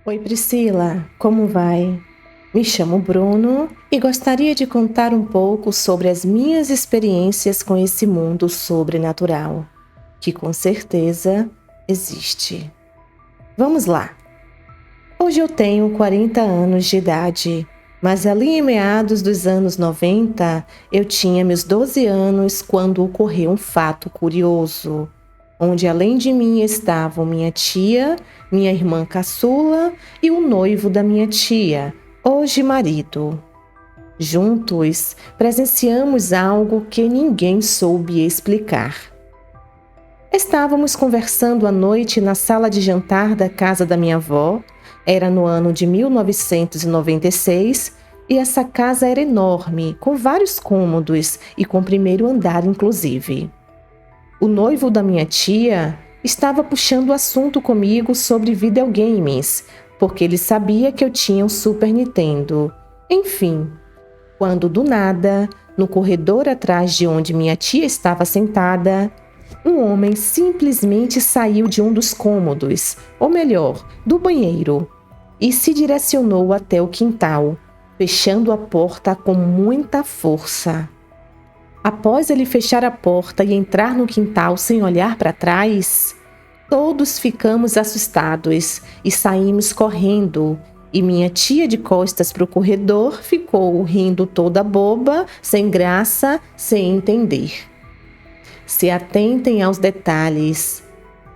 Oi Priscila, como vai? Me chamo Bruno e gostaria de contar um pouco sobre as minhas experiências com esse mundo sobrenatural, que com certeza existe. Vamos lá! Hoje eu tenho 40 anos de idade, mas ali em meados dos anos 90, eu tinha meus 12 anos quando ocorreu um fato curioso, onde além de mim estavam minha tia, minha irmã caçula e o noivo da minha tia, hoje marido. Juntos, presenciamos algo que ninguém soube explicar. Estávamos conversando à noite na sala de jantar da casa da minha avó. Era no ano de 1996 e essa casa era enorme, com vários cômodos e com primeiro andar inclusive. O noivo da minha tia estava puxando o assunto comigo sobre videogames, porque ele sabia que eu tinha um Super Nintendo. Enfim, quando do nada, no corredor atrás de onde minha tia estava sentada, um homem simplesmente saiu de um dos cômodos, ou melhor, do banheiro, e se direcionou até o quintal, fechando a porta com muita força. Após ele fechar a porta e entrar no quintal sem olhar para trás, todos ficamos assustados e saímos correndo, e minha tia de costas para o corredor ficou rindo toda boba, sem graça, sem entender. Se atentem aos detalhes.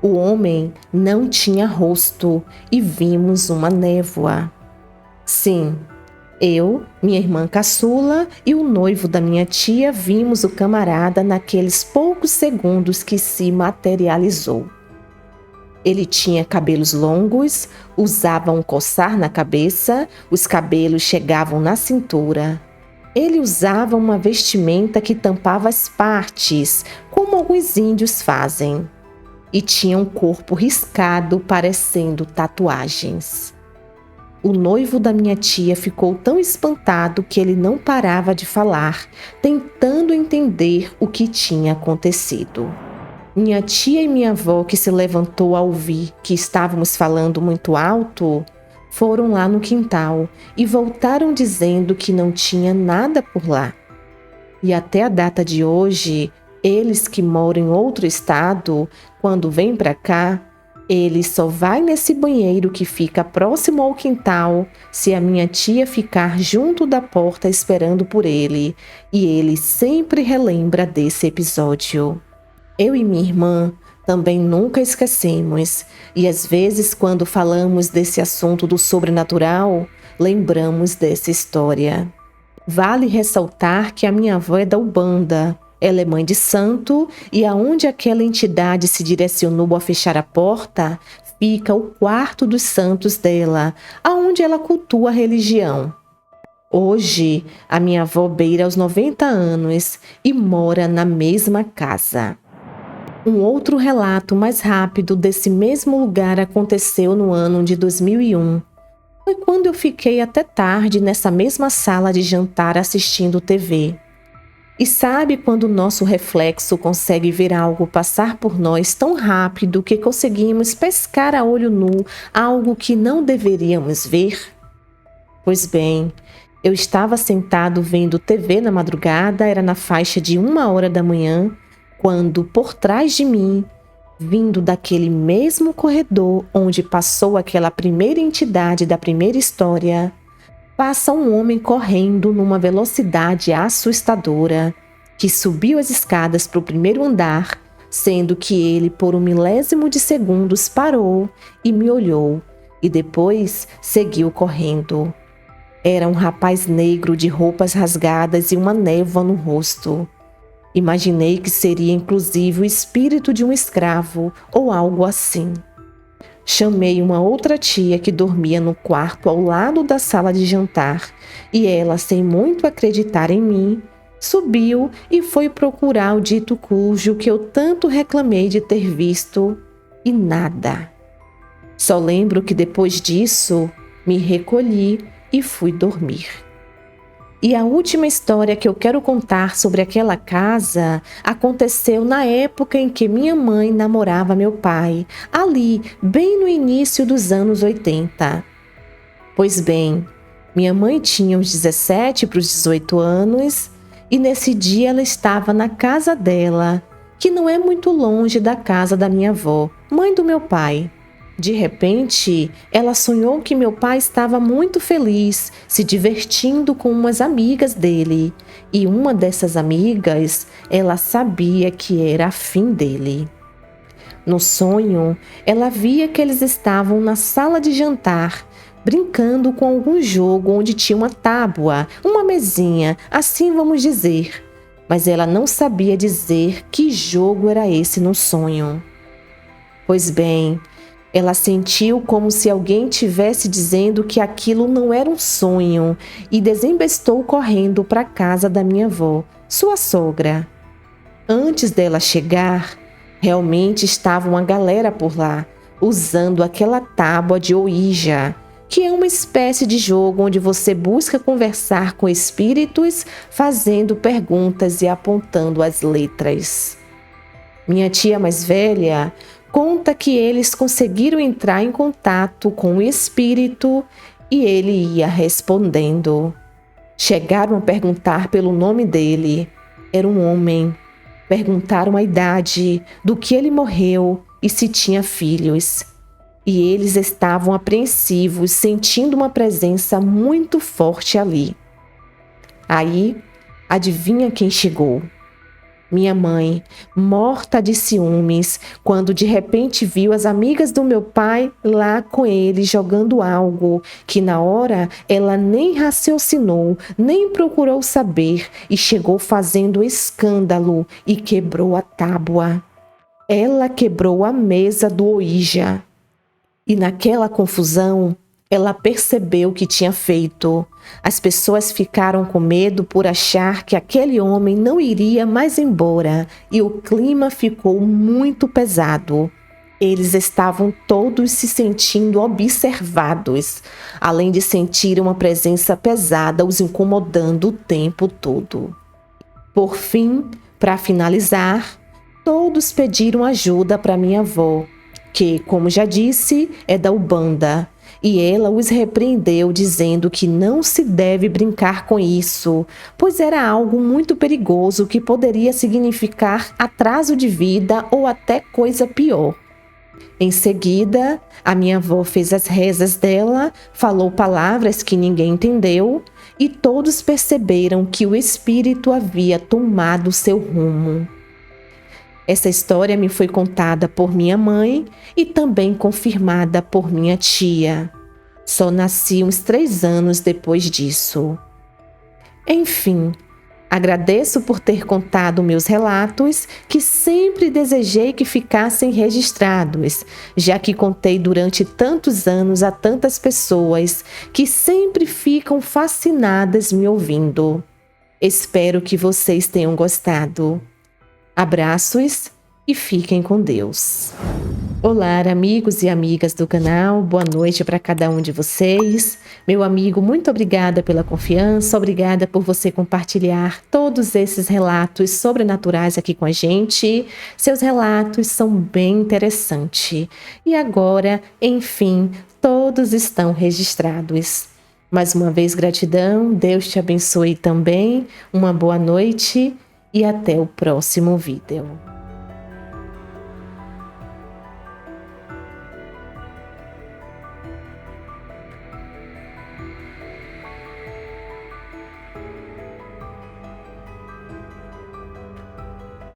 O homem não tinha rosto e vimos uma névoa. Sim, eu, minha irmã caçula e o noivo da minha tia vimos o camarada naqueles poucos segundos que se materializou. Ele tinha cabelos longos, usava um coçar na cabeça, os cabelos chegavam na cintura. Ele usava uma vestimenta que tampava as partes, como alguns índios fazem, e tinha um corpo riscado parecendo tatuagens. O noivo da minha tia ficou tão espantado que ele não parava de falar, tentando entender o que tinha acontecido. Minha tia e minha avó, que se levantou ao ouvir que estávamos falando muito alto, foram lá no quintal e voltaram dizendo que não tinha nada por lá. E até a data de hoje, eles que moram em outro estado, quando vêm para cá, ele só vai nesse banheiro que fica próximo ao quintal se a minha tia ficar junto da porta esperando por ele, e ele sempre relembra desse episódio. Eu e minha irmã também nunca esquecemos, e às vezes quando falamos desse assunto do sobrenatural, lembramos dessa história. Vale ressaltar que a minha avó é da Umbanda. Ela é mãe de santo e aonde aquela entidade se direcionou a fechar a porta, fica o quarto dos santos dela, aonde ela cultua a religião. Hoje, a minha avó beira aos 90 anos e mora na mesma casa. Um outro relato mais rápido desse mesmo lugar aconteceu no ano de 2001. Foi quando eu fiquei até tarde nessa mesma sala de jantar assistindo TV. E sabe quando o nosso reflexo consegue ver algo passar por nós tão rápido que conseguimos pescar a olho nu algo que não deveríamos ver? Pois bem, eu estava sentado vendo TV na madrugada, era na faixa de 1h da manhã, quando por trás de mim, vindo daquele mesmo corredor onde passou aquela primeira entidade da primeira história, passa um homem correndo numa velocidade assustadora, que subiu as escadas para o primeiro andar, sendo que ele por 1 milésimo de segundos parou e me olhou, e depois seguiu correndo. Era um rapaz negro de roupas rasgadas e uma névoa no rosto. Imaginei que seria inclusive o espírito de um escravo ou algo assim. Chamei uma outra tia que dormia no quarto ao lado da sala de jantar e ela, sem muito acreditar em mim, subiu e foi procurar o dito cujo que eu tanto reclamei de ter visto e nada. Só lembro que depois disso me recolhi e fui dormir. E a última história que eu quero contar sobre aquela casa aconteceu na época em que minha mãe namorava meu pai, ali, bem no início dos anos 80. Pois bem, minha mãe tinha uns 17 para os 18 anos e nesse dia ela estava na casa dela, que não é muito longe da casa da minha avó, mãe do meu pai. De repente, ela sonhou que meu pai estava muito feliz, se divertindo com umas amigas dele. E uma dessas amigas, ela sabia que era afim dele. No sonho, ela via que eles estavam na sala de jantar, brincando com algum jogo onde tinha uma tábua, uma mesinha, assim vamos dizer. Mas ela não sabia dizer que jogo era esse no sonho. Pois bem, ela sentiu como se alguém tivesse dizendo que aquilo não era um sonho e desembestou correndo para a casa da minha avó, sua sogra. Antes dela chegar, realmente estava uma galera por lá, usando aquela tábua de Ouija, que é uma espécie de jogo onde você busca conversar com espíritos, fazendo perguntas e apontando as letras. Minha tia mais velha conta que eles conseguiram entrar em contato com o espírito e ele ia respondendo. Chegaram a perguntar pelo nome dele. Era um homem. Perguntaram a idade, do que ele morreu e se tinha filhos. E eles estavam apreensivos, sentindo uma presença muito forte ali. Aí, adivinha quem chegou? Minha mãe, morta de ciúmes, quando de repente viu as amigas do meu pai lá com ele jogando algo que na hora ela nem raciocinou, nem procurou saber e chegou fazendo escândalo e quebrou a tábua. Ela quebrou a mesa do Ouija. E naquela confusão, ela percebeu o que tinha feito. As pessoas ficaram com medo por achar que aquele homem não iria mais embora e o clima ficou muito pesado. Eles estavam todos se sentindo observados, além de sentir uma presença pesada os incomodando o tempo todo. Por fim, para finalizar, todos pediram ajuda para minha avó, que, como já disse, é da Umbanda. E ela os repreendeu, dizendo que não se deve brincar com isso, pois era algo muito perigoso que poderia significar atraso de vida ou até coisa pior. Em seguida, a minha avó fez as rezas dela, falou palavras que ninguém entendeu e todos perceberam que o espírito havia tomado seu rumo. Essa história me foi contada por minha mãe e também confirmada por minha tia. Só nasci uns 3 anos depois disso. Enfim, agradeço por ter contado meus relatos, que sempre desejei que ficassem registrados, já que contei durante tantos anos a tantas pessoas que sempre ficam fascinadas me ouvindo. Espero que vocês tenham gostado. Abraços e fiquem com Deus. Olá, amigos e amigas do canal, boa noite para cada um de vocês. Meu amigo, muito obrigada pela confiança, obrigada por você compartilhar todos esses relatos sobrenaturais aqui com a gente. Seus relatos são bem interessantes. E agora, enfim, todos estão registrados. Mais uma vez, gratidão, Deus te abençoe também, uma boa noite e até o próximo vídeo.